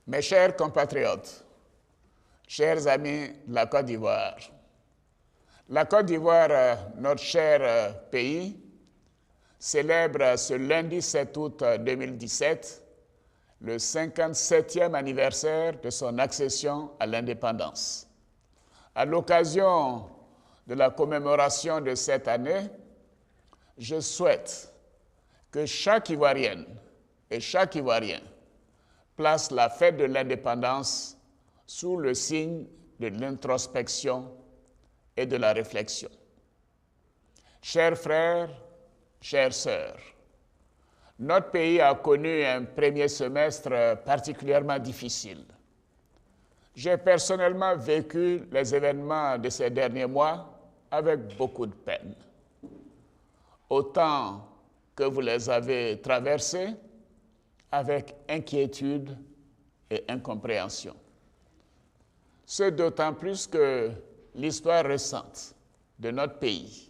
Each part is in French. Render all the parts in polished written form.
Mes chers compatriotes, chers amis de la Côte d'Ivoire, la Côte d'Ivoire, notre cher pays, célèbre ce lundi 7 août 2017 le 57e anniversaire de son accession à l'indépendance. À l'occasion de la commémoration de cette année, je souhaite que chaque Ivoirienne et chaque Ivoirien place la fête de l'indépendance sous le signe de l'introspection et de la réflexion. Chers frères, chères sœurs, notre pays a connu un premier semestre particulièrement difficile. J'ai personnellement vécu les événements de ces derniers mois avec beaucoup de peine. Autant que vous les avez traversés avec inquiétude et incompréhension. Ce d'autant plus que l'histoire récente de notre pays,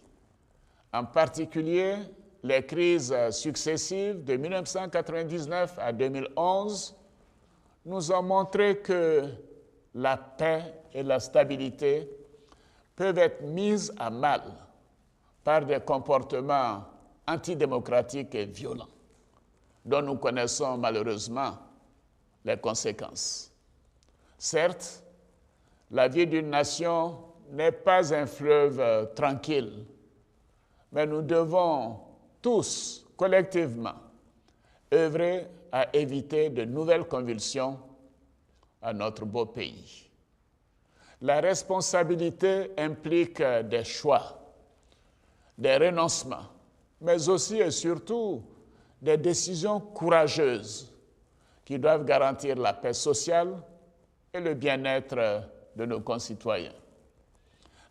en particulier les crises successives de 1999 à 2011, nous ont montré que la paix et la stabilité peuvent être mises à mal par des comportements antidémocratiques et violents, dont nous connaissons malheureusement les conséquences. Certes, la vie d'une nation n'est pas un fleuve tranquille, mais nous devons tous, collectivement, œuvrer à éviter de nouvelles convulsions à notre beau pays. La responsabilité implique des choix, des renoncements, mais aussi et surtout des décisions courageuses qui doivent garantir la paix sociale et le bien-être de nos concitoyens.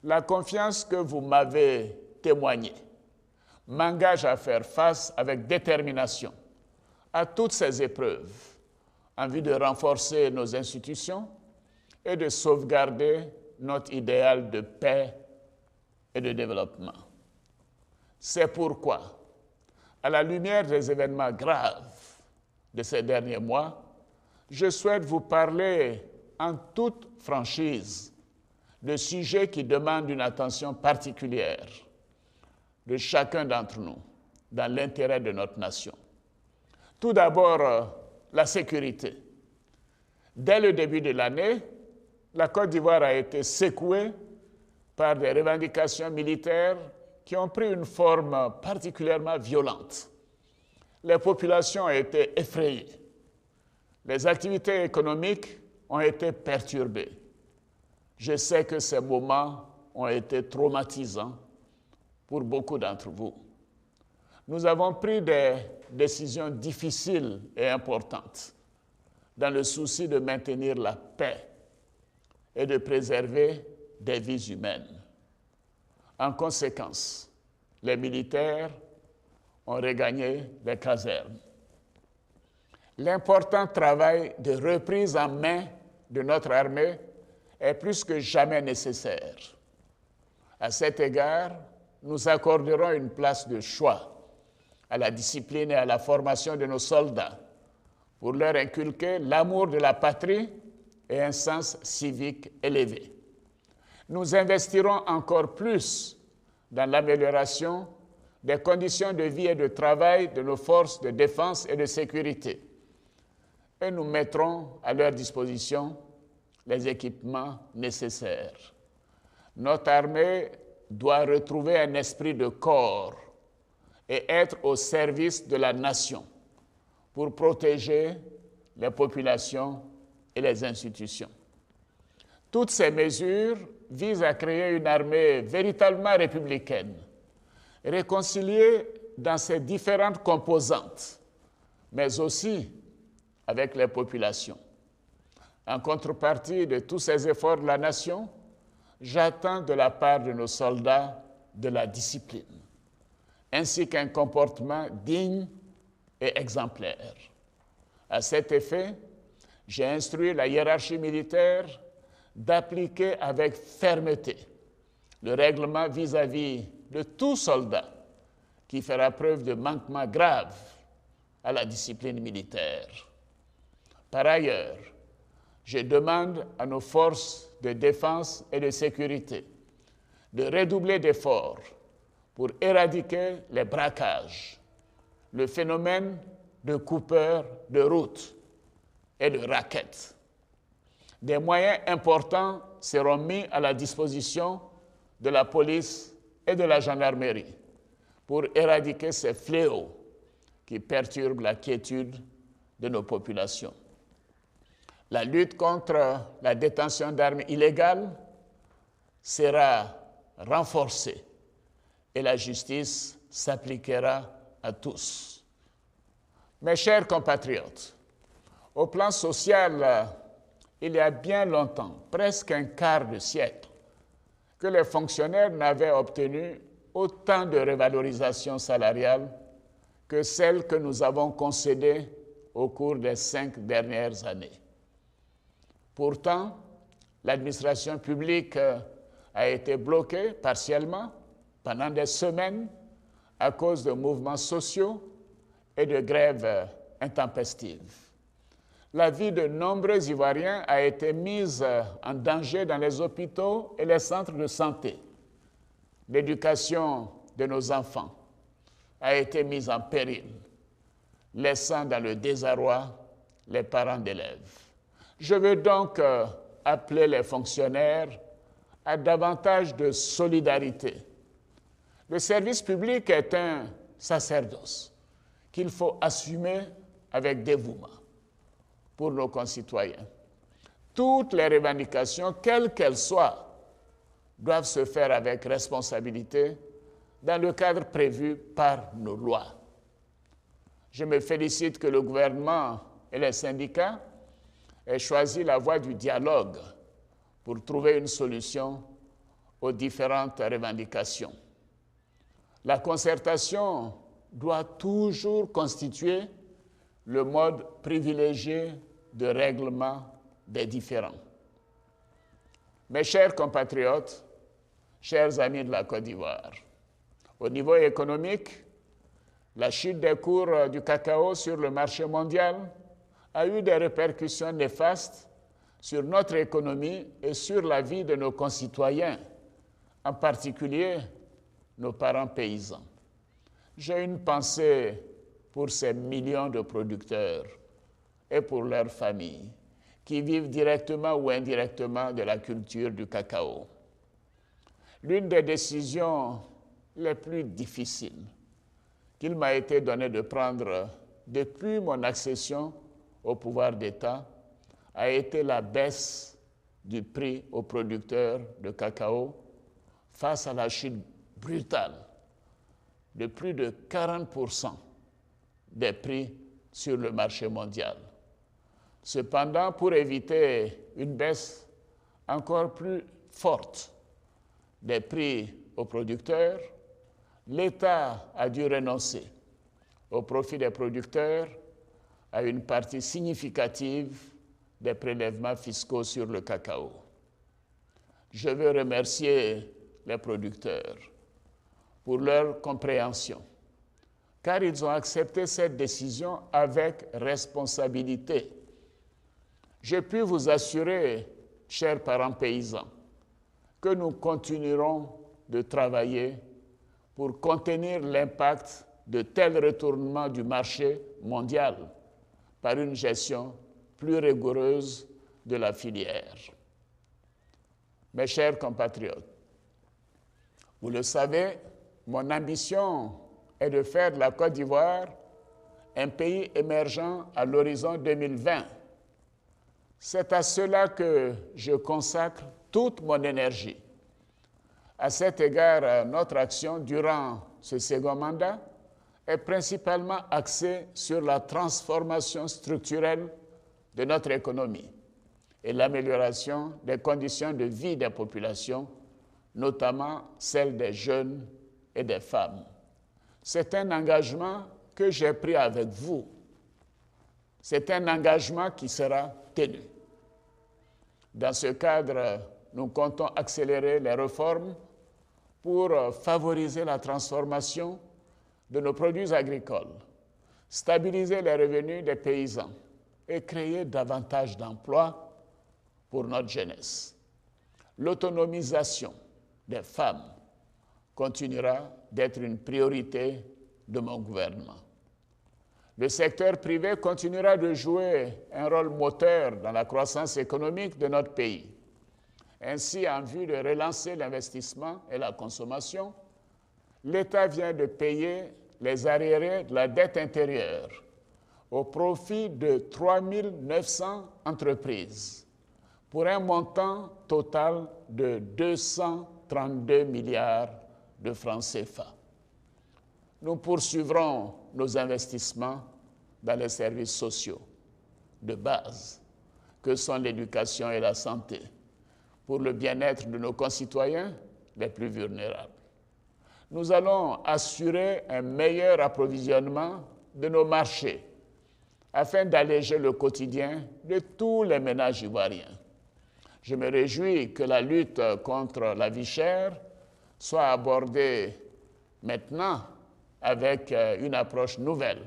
La confiance que vous m'avez témoignée m'engage à faire face avec détermination à toutes ces épreuves en vue de renforcer nos institutions et de sauvegarder notre idéal de paix et de développement. C'est pourquoi, à la lumière des événements graves de ces derniers mois, je souhaite vous parler en toute franchise de sujets qui demandent une attention particulière de chacun d'entre nous, dans l'intérêt de notre nation. Tout d'abord, la sécurité. Dès le début de l'année, la Côte d'Ivoire a été secouée par des revendications militaires qui ont pris une forme particulièrement violente. Les populations ont été effrayées. Les activités économiques ont été perturbées. Je sais que ces moments ont été traumatisants pour beaucoup d'entre vous. Nous avons pris des décisions difficiles et importantes dans le souci de maintenir la paix et de préserver des vies humaines. En conséquence, les militaires ont regagné les casernes. L'important travail de reprise en main de notre armée est plus que jamais nécessaire. À cet égard, nous accorderons une place de choix à la discipline et à la formation de nos soldats pour leur inculquer l'amour de la patrie et un sens civique élevé. Nous investirons encore plus dans l'amélioration des conditions de vie et de travail de nos forces de défense et de sécurité. Et nous mettrons à leur disposition les équipements nécessaires. Notre armée doit retrouver un esprit de corps et être au service de la nation pour protéger les populations et les institutions. Toutes ces mesures visent à créer une armée véritablement républicaine, réconciliée dans ses différentes composantes, mais aussi avec les populations. En contrepartie de tous ces efforts de la nation, j'attends de la part de nos soldats de la discipline, ainsi qu'un comportement digne et exemplaire. À cet effet, j'ai instruit la hiérarchie militaire d'appliquer avec fermeté le règlement vis-à-vis de tout soldat qui fera preuve de manquement grave à la discipline militaire. Par ailleurs, je demande à nos forces de défense et de sécurité de redoubler d'efforts pour éradiquer les braquages, le phénomène de coupeurs de routes et de rackets. Des moyens importants seront mis à la disposition de la police et de la gendarmerie pour éradiquer ces fléaux qui perturbent la quiétude de nos populations. La lutte contre la détention d'armes illégales sera renforcée et la justice s'appliquera à tous. Mes chers compatriotes, au plan social, il y a bien longtemps, presque un quart de siècle, que les fonctionnaires n'avaient obtenu autant de revalorisation salariale que celle que nous avons concédée au cours des 5 dernières années. Pourtant, l'administration publique a été bloquée partiellement pendant des semaines à cause de mouvements sociaux et de grèves intempestives. La vie de nombreux Ivoiriens a été mise en danger dans les hôpitaux et les centres de santé. L'éducation de nos enfants a été mise en péril, laissant dans le désarroi les parents d'élèves. Je veux donc appeler les fonctionnaires à davantage de solidarité. Le service public est un sacerdoce qu'il faut assumer avec dévouement pour nos concitoyens. Toutes les revendications, quelles qu'elles soient, doivent se faire avec responsabilité dans le cadre prévu par nos lois. Je me félicite que le gouvernement et les syndicats aient choisi la voie du dialogue pour trouver une solution aux différentes revendications. La concertation doit toujours constituer le mode privilégié de règlement des différends. Mes chers compatriotes, chers amis de la Côte d'Ivoire, au niveau économique, la chute des cours du cacao sur le marché mondial a eu des répercussions néfastes sur notre économie et sur la vie de nos concitoyens, en particulier nos parents paysans. J'ai une pensée pour ces millions de producteurs et pour leurs familles qui vivent directement ou indirectement de la culture du cacao. L'une des décisions les plus difficiles qu'il m'a été donné de prendre depuis mon accession au pouvoir d'État a été la baisse du prix aux producteurs de cacao face à la chute brutale de plus de 40% des prix sur le marché mondial. Cependant, pour éviter une baisse encore plus forte des prix aux producteurs, l'État a dû renoncer au profit des producteurs à une partie significative des prélèvements fiscaux sur le cacao. Je veux remercier les producteurs pour leur compréhension, car ils ont accepté cette décision avec responsabilité. Je puis vous assurer, chers parents paysans, que nous continuerons de travailler pour contenir l'impact de tels retournements du marché mondial par une gestion plus rigoureuse de la filière. Mes chers compatriotes, vous le savez, mon ambition est de faire de la Côte d'Ivoire un pays émergent à l'horizon 2020. C'est à cela que je consacre toute mon énergie. À cet égard, notre action durant ce second mandat est principalement axée sur la transformation structurelle de notre économie et l'amélioration des conditions de vie des populations, notamment celles des jeunes et des femmes. C'est un engagement que j'ai pris avec vous. C'est un engagement qui sera tenu. Dans ce cadre, nous comptons accélérer les réformes pour favoriser la transformation de nos produits agricoles, stabiliser les revenus des paysans et créer davantage d'emplois pour notre jeunesse. L'autonomisation des femmes continuera d'être une priorité de mon gouvernement. Le secteur privé continuera de jouer un rôle moteur dans la croissance économique de notre pays. Ainsi, en vue de relancer l'investissement et la consommation, l'État vient de payer les arriérés de la dette intérieure au profit de 3 900 entreprises pour un montant total de 232 milliards de francs CFA. Nous poursuivrons nos investissements dans les services sociaux de base, que sont l'éducation et la santé, pour le bien-être de nos concitoyens les plus vulnérables. Nous allons assurer un meilleur approvisionnement de nos marchés afin d'alléger le quotidien de tous les ménages ivoiriens. Je me réjouis que la lutte contre la vie chère soit abordée maintenant avec une approche nouvelle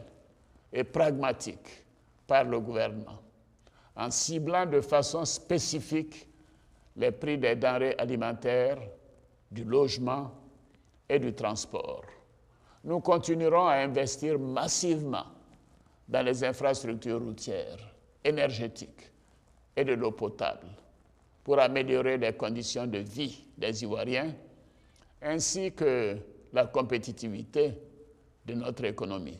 et pragmatique par le gouvernement, en ciblant de façon spécifique les prix des denrées alimentaires, du logement et du transport. Nous continuerons à investir massivement dans les infrastructures routières, énergétiques et de l'eau potable pour améliorer les conditions de vie des Ivoiriens ainsi que la compétitivité de notre économie.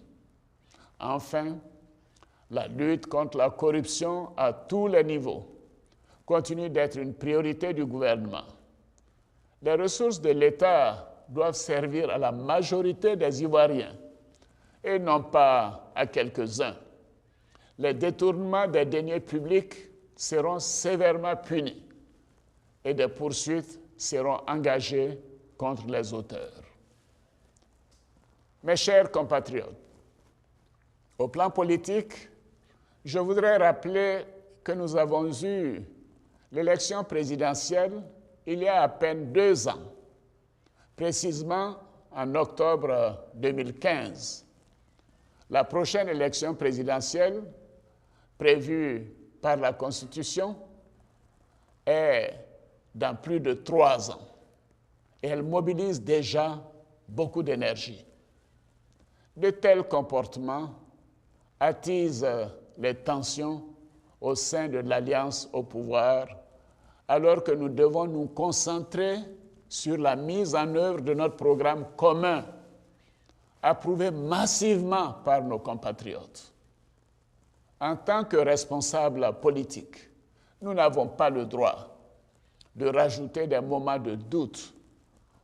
Enfin, la lutte contre la corruption à tous les niveaux continue d'être une priorité du gouvernement. Les ressources de l'État doivent servir à la majorité des Ivoiriens et non pas à quelques-uns. Les détournements des deniers publics seront sévèrement punis et des poursuites seront engagées contre les auteurs. Mes chers compatriotes, au plan politique, je voudrais rappeler que nous avons eu l'élection présidentielle il y a à peine 2 ans, précisément en octobre 2015. La prochaine élection présidentielle, prévue par la Constitution, est dans plus de 3 ans et elle mobilise déjà beaucoup d'énergie. De tels comportements attisent les tensions au sein de l'alliance au pouvoir, alors que nous devons nous concentrer sur la mise en œuvre de notre programme commun, approuvé massivement par nos compatriotes. En tant que responsables politiques, nous n'avons pas le droit de rajouter des moments de doute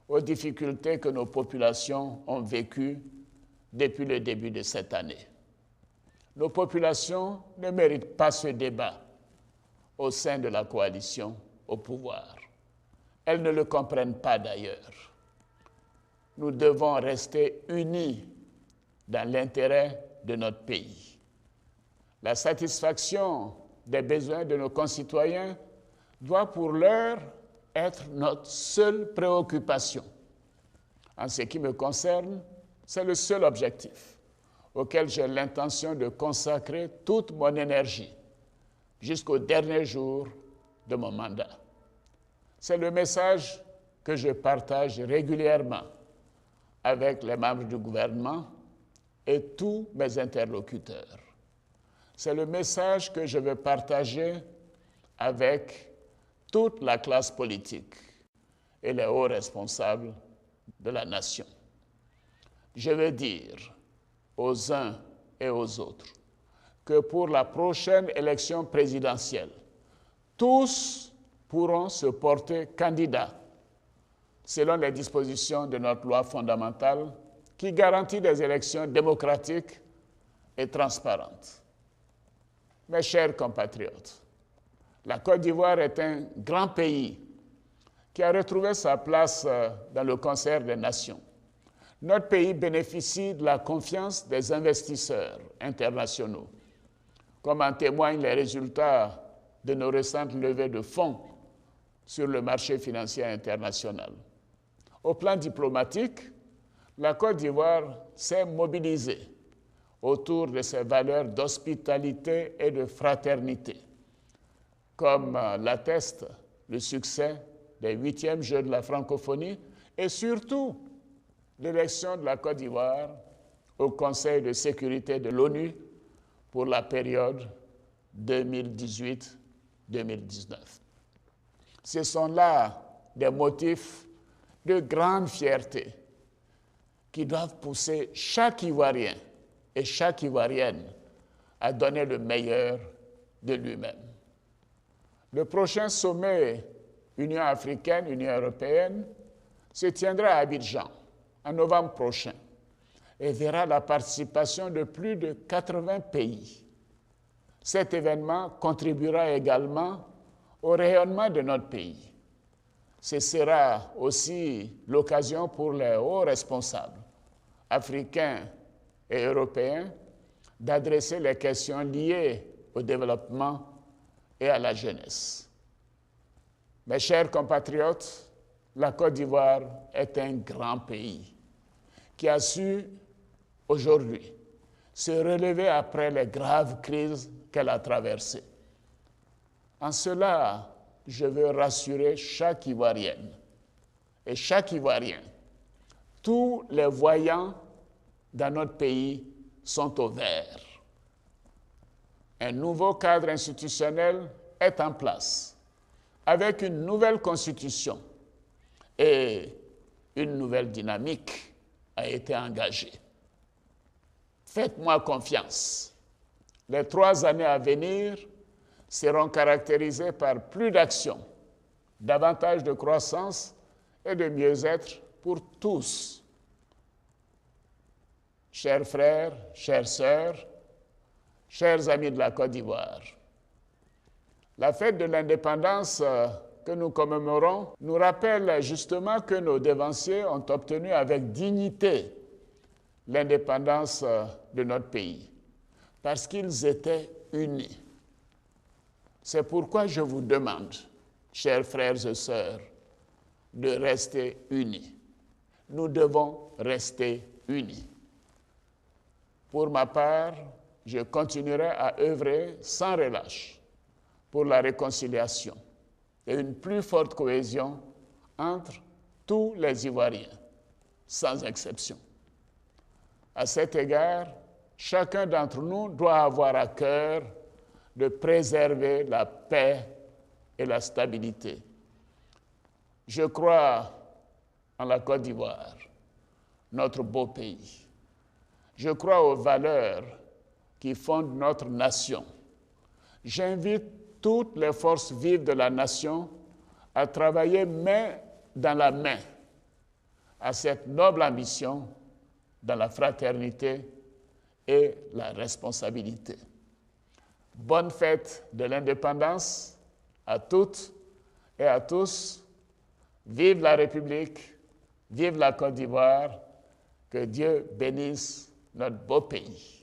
aux difficultés que nos populations ont vécues depuis le début de cette année. Nos populations ne méritent pas ce débat au sein de la coalition au pouvoir. Elles ne le comprennent pas d'ailleurs. Nous devons rester unis dans l'intérêt de notre pays. La satisfaction des besoins de nos concitoyens doit pour l'heure être notre seule préoccupation. En ce qui me concerne, c'est le seul objectif auquel j'ai l'intention de consacrer toute mon énergie jusqu'au dernier jour de mon mandat. C'est le message que je partage régulièrement avec les membres du gouvernement et tous mes interlocuteurs. C'est le message que je veux partager avec toute la classe politique et les hauts responsables de la nation. Je veux dire aux uns et aux autres que pour la prochaine élection présidentielle, tous pourront se porter candidats selon les dispositions de notre loi fondamentale qui garantit des élections démocratiques et transparentes. Mes chers compatriotes, la Côte d'Ivoire est un grand pays qui a retrouvé sa place dans le concert des nations. Notre pays bénéficie de la confiance des investisseurs internationaux, comme en témoignent les résultats de nos récentes levées de fonds sur le marché financier international. Au plan diplomatique, la Côte d'Ivoire s'est mobilisée autour de ses valeurs d'hospitalité et de fraternité. comme l'atteste le succès des 8e Jeux de la francophonie et surtout l'élection de la Côte d'Ivoire au Conseil de sécurité de l'ONU pour la période 2018-2019. Ce sont là des motifs de grande fierté qui doivent pousser chaque Ivoirien et chaque Ivoirienne à donner le meilleur de lui-même. Le prochain sommet Union africaine, Union européenne se tiendra à Abidjan en novembre prochain et verra la participation de plus de 80 pays. Cet événement contribuera également au rayonnement de notre pays. Ce sera aussi l'occasion pour les hauts responsables africains et européens d'adresser les questions liées au développement et à la jeunesse. Mes chers compatriotes, la Côte d'Ivoire est un grand pays qui a su aujourd'hui se relever après les graves crises qu'elle a traversées. En cela, je veux rassurer chaque Ivoirienne et chaque Ivoirien. Tous les voyants dans notre pays sont au vert. Un nouveau cadre institutionnel est en place, avec une nouvelle constitution et une nouvelle dynamique a été engagée. Faites-moi confiance. Les 3 années à venir seront caractérisées par plus d'action, davantage de croissance et de mieux-être pour tous. Chers frères, chères sœurs, chers amis de la Côte d'Ivoire, la fête de l'indépendance que nous commémorons nous rappelle justement que nos dévanciers ont obtenu avec dignité l'indépendance de notre pays, parce qu'ils étaient unis. C'est pourquoi je vous demande, chers frères et sœurs, de rester unis. Nous devons rester unis. Pour ma part, je continuerai à œuvrer sans relâche pour la réconciliation et une plus forte cohésion entre tous les Ivoiriens, sans exception. À cet égard, chacun d'entre nous doit avoir à cœur de préserver la paix et la stabilité. Je crois en la Côte d'Ivoire, notre beau pays. Je crois aux valeurs qui fondent notre nation. J'invite toutes les forces vives de la nation à travailler main dans la main à cette noble ambition dans la fraternité et la responsabilité. Bonne fête de l'indépendance à toutes et à tous. Vive la République, vive la Côte d'Ivoire, que Dieu bénisse notre beau pays.